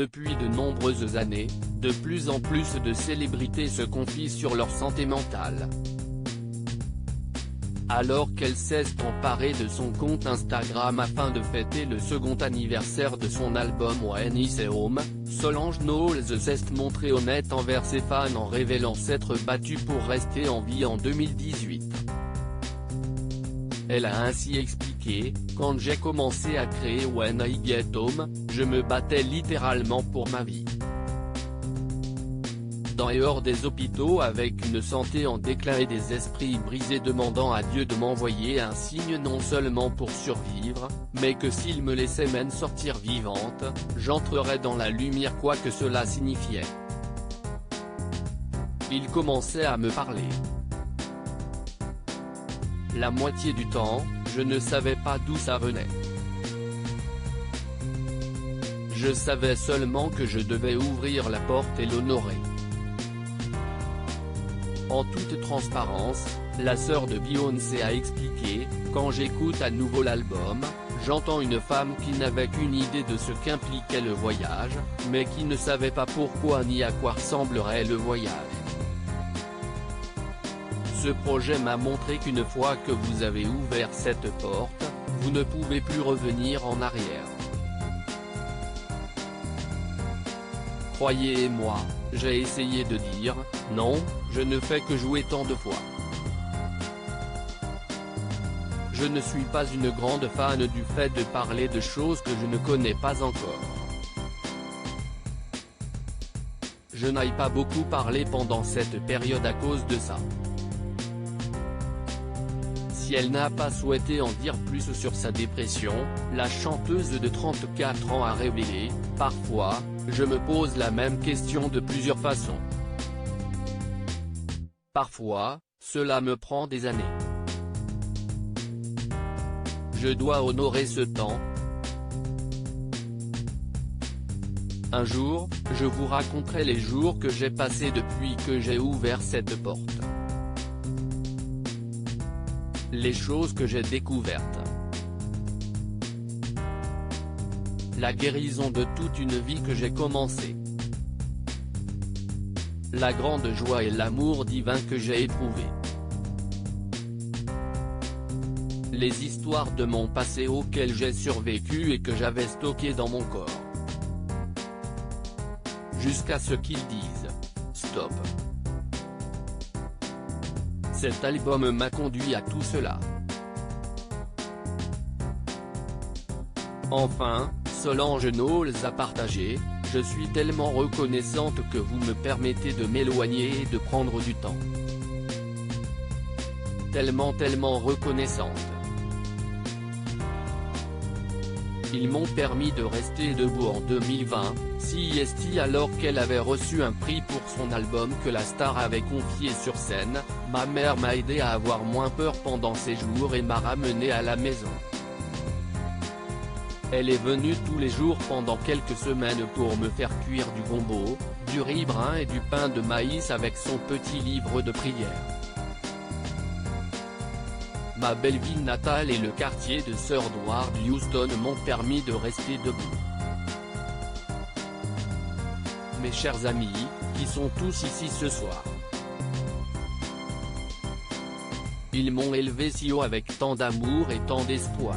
Depuis de nombreuses années, de plus en plus de célébrités se confient sur leur santé mentale. Alors qu'elle s'est emparée de son compte Instagram afin de fêter le second anniversaire de son album When I Say Home, Solange Knowles s'est montrée honnête envers ses fans en révélant s'être battue pour rester en vie en 2018. Elle a ainsi expliqué, « Quand j'ai commencé à créer When I Get Home, je me battais littéralement pour ma vie. Dans et hors des hôpitaux avec une santé en déclin et des esprits brisés demandant à Dieu de m'envoyer un signe non seulement pour survivre, mais que s'il me laissait même sortir vivante, j'entrerais dans la lumière quoi que cela signifiait. Il commençait à me parler. La moitié du temps, je ne savais pas d'où ça venait. Je savais seulement que je devais ouvrir la porte et l'honorer. » En toute transparence, la sœur de Beyoncé a expliqué, « Quand j'écoute à nouveau l'album, j'entends une femme qui n'avait qu'une idée de ce qu'impliquait le voyage, mais qui ne savait pas pourquoi ni à quoi ressemblerait le voyage. Ce projet m'a montré qu'une fois que vous avez ouvert cette porte, vous ne pouvez plus revenir en arrière. Croyez-moi, j'ai essayé de dire, non, je ne fais que jouer tant de fois. Je ne suis pas une grande fan du fait de parler de choses que je ne connais pas encore. Je n'ai pas beaucoup parlé pendant cette période à cause de ça. » Si elle n'a pas souhaité en dire plus sur sa dépression, la chanteuse de 34 ans a révélé, « Parfois, je me pose la même question de plusieurs façons. Parfois, cela me prend des années. Je dois honorer ce temps. Un jour, je vous raconterai les jours que j'ai passés depuis que j'ai ouvert cette porte. Les choses que j'ai découvertes. La guérison de toute une vie que j'ai commencée. La grande joie et l'amour divin que j'ai éprouvé. Les histoires de mon passé auxquelles j'ai survécu et que j'avais stockées dans mon corps. Jusqu'à ce qu'ils disent « Stop ». Cet album m'a conduit à tout cela. Enfin, Solange Knowles a partagé, « Je suis tellement reconnaissante que vous me permettez de m'éloigner et de prendre du temps. Tellement reconnaissante. Ils m'ont permis de rester debout en 2020, CST alors qu'elle avait reçu un prix pour son album que la star avait confié sur scène, ma mère m'a aidé à avoir moins peur pendant ces jours et m'a ramené à la maison. Elle est venue tous les jours pendant quelques semaines pour me faire cuire du gombo, du riz brun et du pain de maïs avec son petit livre de prière. Ma belle ville natale et le quartier de Third Ward Houston m'ont permis de rester debout. Mes chers amis, qui sont tous ici ce soir. Ils m'ont élevé si haut avec tant d'amour et tant d'espoir.